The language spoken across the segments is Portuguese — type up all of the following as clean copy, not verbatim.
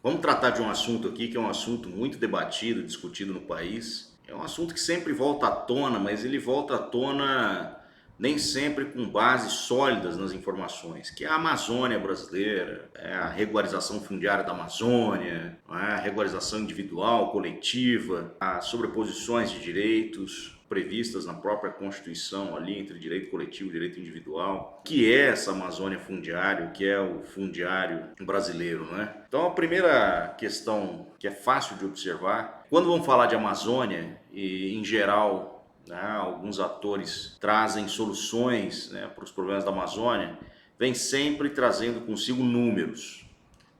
Vamos tratar de um assunto aqui que é um assunto muito debatido, discutido no país. É um assunto que sempre volta à tona, mas ele volta à tona nem sempre com bases sólidas nas informações, que é a Amazônia brasileira, é a regularização fundiária da Amazônia, não é? A regularização individual, coletiva, as sobreposições de direitos previstas na própria Constituição ali entre direito coletivo e direito individual. O que é essa Amazônia fundiária? O que é o fundiário brasileiro, né? Então a primeira questão que é fácil de observar, quando vamos falar de Amazônia e em geral, né, alguns atores trazem soluções, né, para os problemas da Amazônia, vem sempre trazendo consigo números,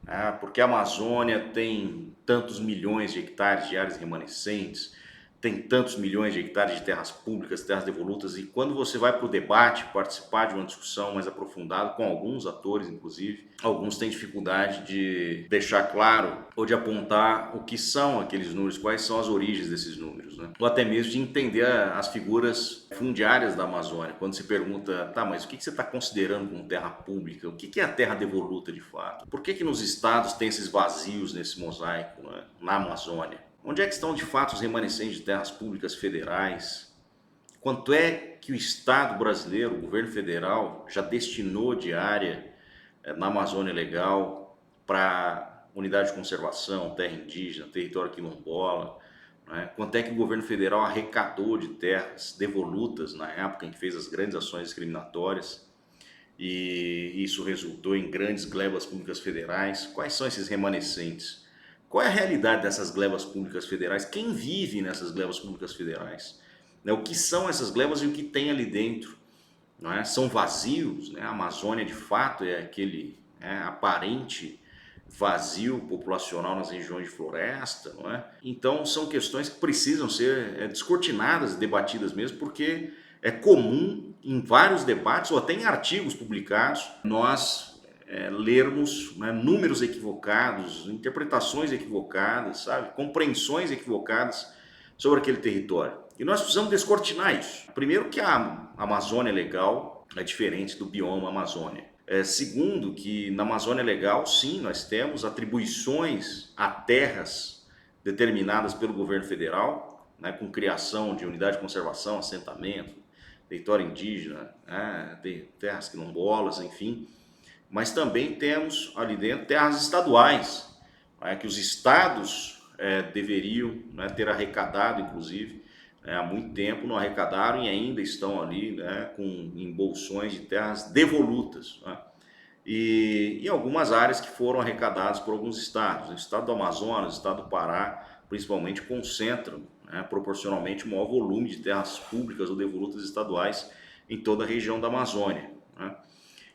né, porque a Amazônia tem tantos milhões de hectares de áreas remanescentes, tem tantos milhões de hectares de terras públicas, terras devolutas, e quando você vai para o debate, participar de uma discussão mais aprofundada, com alguns atores, inclusive, alguns têm dificuldade de deixar claro ou de apontar o que são aqueles números, quais são as origens desses números, né? Ou até mesmo de entender as figuras fundiárias da Amazônia. Quando se pergunta, tá, mas o que você está considerando como terra pública? O que é a terra devoluta de fato? Por que nos estados tem esses vazios nesse mosaico, né, na Amazônia? Onde é que estão de fato os remanescentes de terras públicas federais? Quanto é que o Estado brasileiro, o governo federal, já destinou de área na Amazônia Legal para unidade de conservação, terra indígena, território quilombola? Né? Quanto é que o governo federal arrecadou de terras devolutas na época em que fez as grandes ações discriminatórias? E isso resultou em grandes glebas públicas federais. Quais são esses remanescentes? Qual é a realidade dessas glebas públicas federais? Quem vive nessas glebas públicas federais? Né? O que são essas glebas e o que tem ali dentro? Não é? São vazios, né? A Amazônia de fato é aquele aparente vazio populacional nas regiões de floresta, não é? Então são questões que precisam ser descortinadas, debatidas mesmo, porque é comum em vários debates ou até em artigos publicados nós lermos, né, números equivocados, interpretações equivocadas, sabe, compreensões equivocadas sobre aquele território. E nós precisamos descortinar isso. Primeiro que a Amazônia Legal é diferente do bioma Amazônia. Segundo, que na Amazônia Legal, sim, nós temos atribuições a terras determinadas pelo governo federal, né, com criação de unidade de conservação, assentamento, território indígena, né, terras quilombolas, enfim. Mas também temos ali dentro terras estaduais, né, que os estados deveriam, né, ter arrecadado, inclusive, há muito tempo não arrecadaram e ainda estão ali, né, com embolsões de terras devolutas, né? E em algumas áreas que foram arrecadadas por alguns estados. O estado do Amazonas, o estado do Pará, principalmente, concentram, né, proporcionalmente o maior volume de terras públicas ou devolutas estaduais em toda a região da Amazônia, né?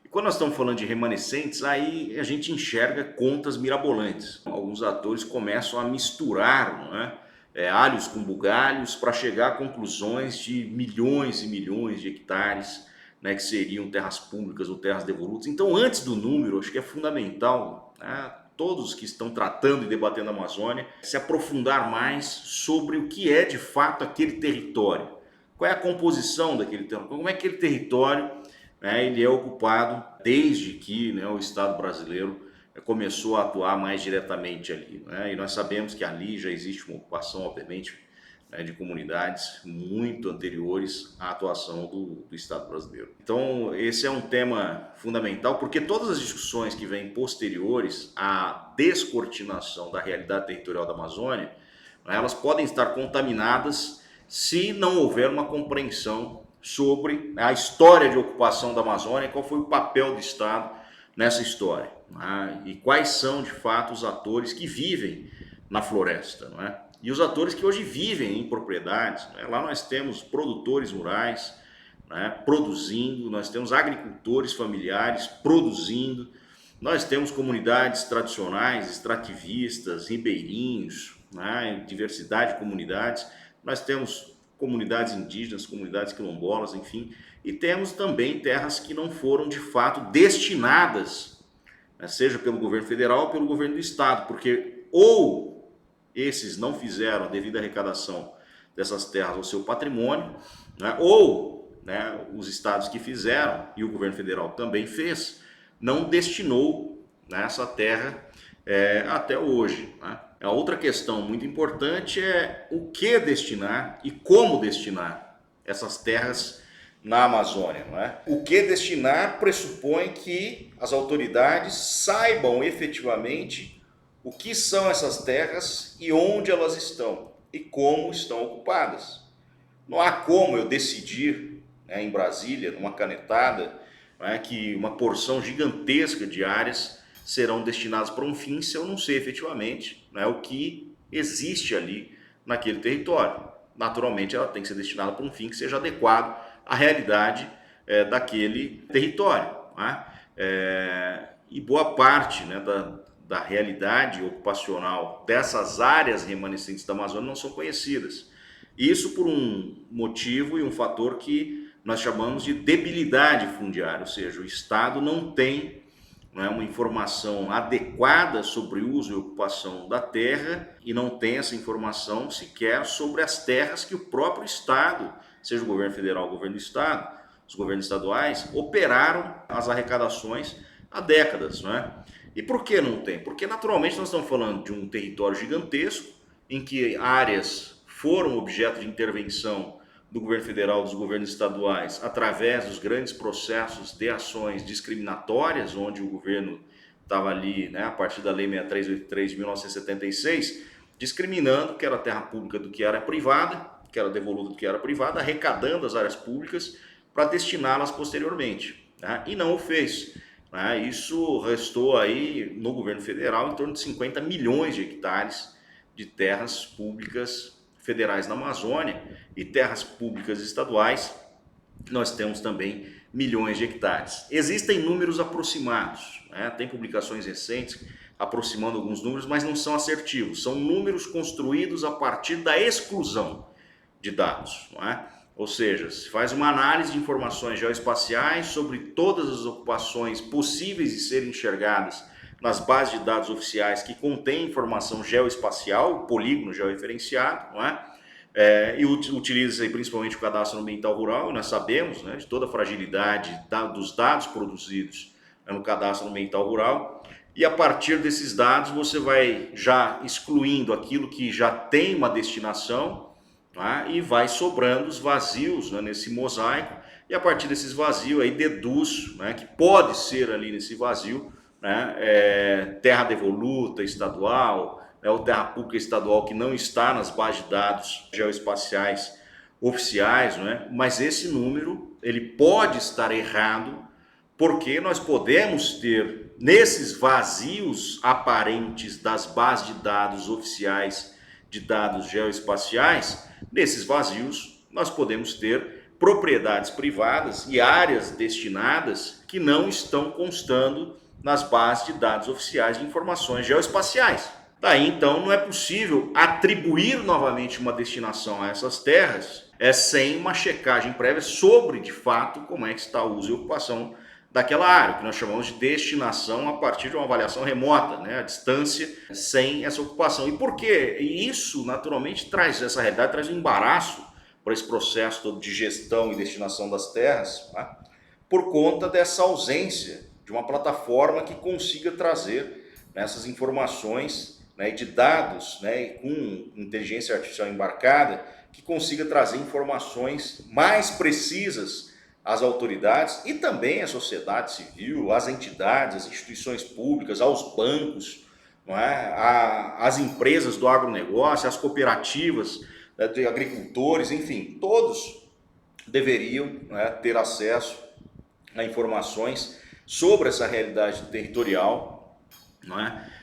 E quando nós estamos falando de remanescentes, aí a gente enxerga contas mirabolantes. Alguns atores começam a misturar, não é? Alhos com bugalhos para chegar a conclusões de milhões e milhões de hectares, né, que seriam terras públicas ou terras devolutas. Então, antes do número, acho que é fundamental, né, todos que estão tratando e debatendo a Amazônia se aprofundar mais sobre o que é de fato aquele território. Qual é a composição daquele território? Como é que aquele território, né, ele é ocupado desde que, né, o Estado brasileiro começou a atuar mais diretamente ali, né? E nós sabemos que ali já existe uma ocupação, obviamente, né, de comunidades muito anteriores à atuação do Estado brasileiro. Então, esse é um tema fundamental, porque todas as discussões que vêm posteriores à descortinação da realidade territorial da Amazônia, né, elas podem estar contaminadas se não houver uma compreensão sobre a história de ocupação da Amazônia, qual foi o papel do Estado nessa história, né? E quais são de fato os atores que vivem na floresta, não é? E os atores que hoje vivem em propriedades, né? Lá nós temos produtores rurais, né, produzindo, nós temos agricultores familiares produzindo, nós temos comunidades tradicionais, extrativistas, ribeirinhos, né, diversidade de comunidades, nós temos comunidades indígenas, comunidades quilombolas, enfim, e temos também terras que não foram de fato destinadas, né, seja pelo governo federal ou pelo governo do estado, porque ou esses não fizeram a devida arrecadação dessas terras ao seu patrimônio, né, ou, né, os estados que fizeram, e o governo federal também fez, não destinou, né, essa terra até hoje, né? A outra questão muito importante é o que destinar e como destinar essas terras na Amazônia, não é? O que destinar pressupõe que as autoridades saibam efetivamente o que são essas terras e onde elas estão e como estão ocupadas. Não há como eu decidir, né, em Brasília, numa canetada, né, que uma porção gigantesca de áreas serão destinadas para um fim se eu não sei efetivamente, né, o que existe ali naquele território. Naturalmente, ela tem que ser destinada para um fim que seja adequado à realidade daquele território. Né? E boa parte, né, da realidade ocupacional dessas áreas remanescentes da Amazônia não são conhecidas. Isso por um motivo e um fator que nós chamamos de debilidade fundiária, ou seja, o Estado não tem, não é, uma informação adequada sobre o uso e ocupação da terra e não tem essa informação sequer sobre as terras que o próprio Estado, seja o governo federal ou o governo do Estado, os governos estaduais, operaram as arrecadações há décadas. Não é? E por que não tem? Porque naturalmente nós estamos falando de um território gigantesco em que áreas foram objeto de intervenção do governo federal, dos governos estaduais, através dos grandes processos de ações discriminatórias, onde o governo estava ali, né, a partir da Lei 6383 de 1976, discriminando o que era terra pública do que era privada, que era devoluta do que era privada, arrecadando as áreas públicas para destiná-las posteriormente. Né, e não o fez. Né, isso restou aí no governo federal em torno de 50 milhões de hectares de terras públicas federais na Amazônia e terras públicas estaduais, nós temos também milhões de hectares. Existem números aproximados, né? Tem publicações recentes aproximando alguns números, mas não são assertivos, são números construídos a partir da exclusão de dados. Não é? Ou seja, se faz uma análise de informações geoespaciais sobre todas as ocupações possíveis de serem enxergadas nas bases de dados oficiais que contêm informação geoespacial, polígono georreferenciado, não é? E utiliza principalmente o cadastro ambiental rural, e nós sabemos, né, de toda a fragilidade dos dados produzidos, né, no cadastro ambiental rural, e a partir desses dados você vai já excluindo aquilo que já tem uma destinação, tá? E vai sobrando os vazios, né, nesse mosaico, e a partir desses vazios aí deduz, né, que pode ser ali nesse vazio, né, terra devoluta estadual, ou terra pública estadual que não está nas bases de dados geoespaciais oficiais, né, mas esse número ele pode estar errado, porque nós podemos ter nesses vazios aparentes das bases de dados oficiais de dados geoespaciais, nesses vazios nós podemos ter propriedades privadas e áreas destinadas que não estão constando nas bases de dados oficiais de informações geoespaciais. Daí então não é possível atribuir novamente uma destinação a essas terras sem uma checagem prévia sobre de fato como é que está o uso e ocupação daquela área, que nós chamamos de destinação a partir de uma avaliação remota, né, a distância sem essa ocupação. E por quê? E isso naturalmente traz, essa realidade traz um embaraço para esse processo todo de gestão e destinação das terras, tá? Por conta dessa ausência de uma plataforma que consiga trazer, né, essas informações, né, de dados, né, com inteligência artificial embarcada, que consiga trazer informações mais precisas às autoridades e também à sociedade civil, às entidades, às instituições públicas, aos bancos, não é? Às empresas do agronegócio, às cooperativas, né, de agricultores, enfim, todos deveriam, né, ter acesso a informações sobre essa realidade territorial, não é?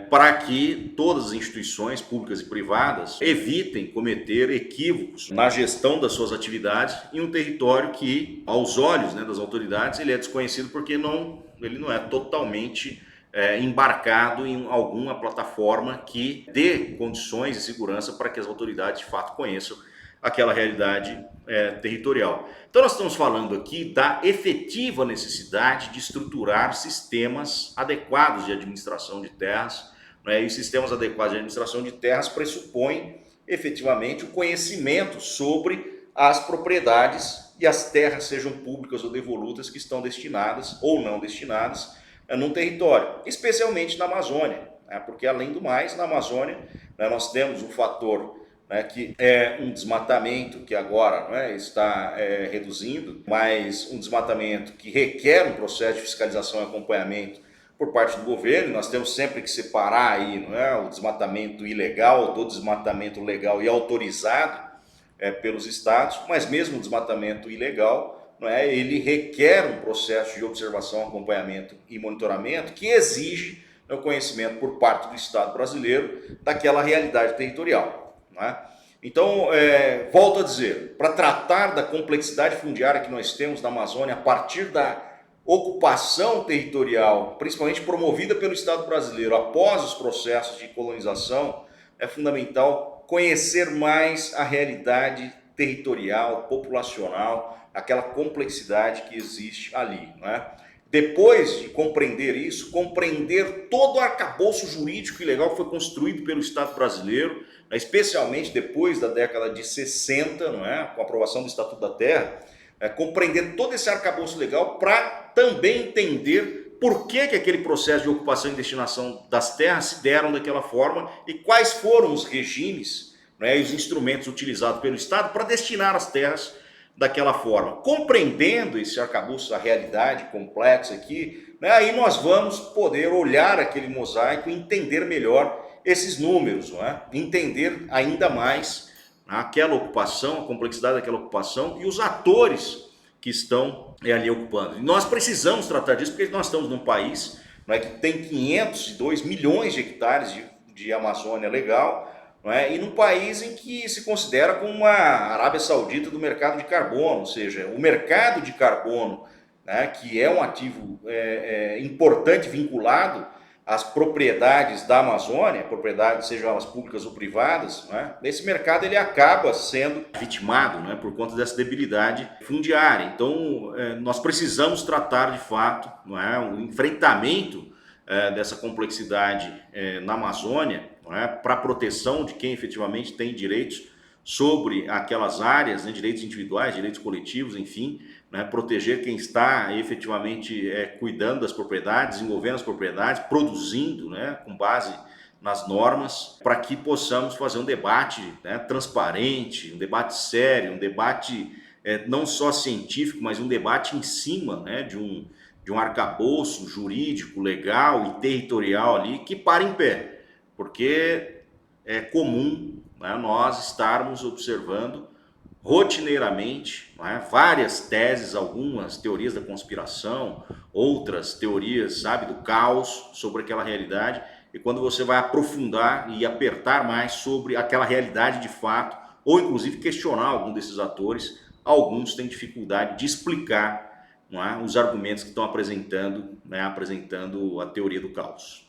Para que todas as instituições públicas e privadas evitem cometer equívocos na gestão das suas atividades em um território que, aos olhos, né, das autoridades, ele é desconhecido porque ele não é totalmente embarcado em alguma plataforma que dê condições de segurança para que as autoridades de fato conheçam aquela realidade territorial. Então nós estamos falando aqui da efetiva necessidade de estruturar sistemas adequados de administração de terras, né? E sistemas adequados de administração de terras pressupõem efetivamente o conhecimento sobre as propriedades e as terras, sejam públicas ou devolutas, que estão destinadas ou não destinadas num território, especialmente na Amazônia, né? Porque além do mais, na Amazônia, né, nós temos um fator, né, que é um desmatamento que agora, né, está reduzindo, mas um desmatamento que requer um processo de fiscalização e acompanhamento por parte do governo. Nós temos sempre que separar aí, não é, o desmatamento ilegal do desmatamento legal e autorizado pelos estados, mas mesmo o desmatamento ilegal, não é, ele requer um processo de observação, acompanhamento e monitoramento que exige o conhecimento por parte do Estado brasileiro daquela realidade territorial. Não é? Então, volto a dizer, para tratar da complexidade fundiária que nós temos na Amazônia a partir da ocupação territorial, principalmente promovida pelo Estado brasileiro após os processos de colonização, é fundamental conhecer mais a realidade territorial, populacional, aquela complexidade que existe ali, não é? Depois de compreender isso, compreender todo o arcabouço jurídico e legal que foi construído pelo Estado brasileiro, né, especialmente depois da década de 60, não é? Com a aprovação do Estatuto da Terra, compreender todo esse arcabouço legal para também entender por que aquele processo de ocupação e destinação das terras se deram daquela forma e quais foram os regimes, né, e os instrumentos utilizados pelo Estado para destinar as terras daquela forma. Compreendendo esse arcabouço da realidade complexa aqui, né, aí nós vamos poder olhar aquele mosaico e entender melhor esses números, não é? Entender ainda mais aquela ocupação, a complexidade daquela ocupação e os atores que estão ali ocupando. E nós precisamos tratar disso porque nós estamos num país, não é, que tem 502 milhões de hectares de Amazônia legal, não é, e num país em que se considera como uma Arábia Saudita do mercado de carbono, ou seja, o mercado de carbono, né, que é um ativo importante vinculado as propriedades da Amazônia, propriedades sejam elas públicas ou privadas, né? Esse mercado ele acaba sendo vitimado, né, por conta dessa debilidade fundiária. Então, nós precisamos tratar de fato, não é, o enfrentamento dessa complexidade na Amazônia, não é, para a proteção de quem efetivamente tem direitos sobre aquelas áreas, né, direitos individuais, direitos coletivos, enfim, né, proteger quem está efetivamente cuidando das propriedades, desenvolvendo as propriedades, produzindo, né, com base nas normas, para que possamos fazer um debate, né, transparente, um debate sério, um debate não só científico, mas um debate em cima, né, de um arcabouço jurídico, legal e territorial ali que para em pé, porque é comum, né, nós estarmos observando rotineiramente, né, várias teses, algumas teorias da conspiração, outras teorias, sabe, do caos sobre aquela realidade, e quando você vai aprofundar e apertar mais sobre aquela realidade de fato, ou inclusive questionar algum desses atores, alguns têm dificuldade de explicar, não é, os argumentos que estão apresentando, né, apresentando a teoria do caos.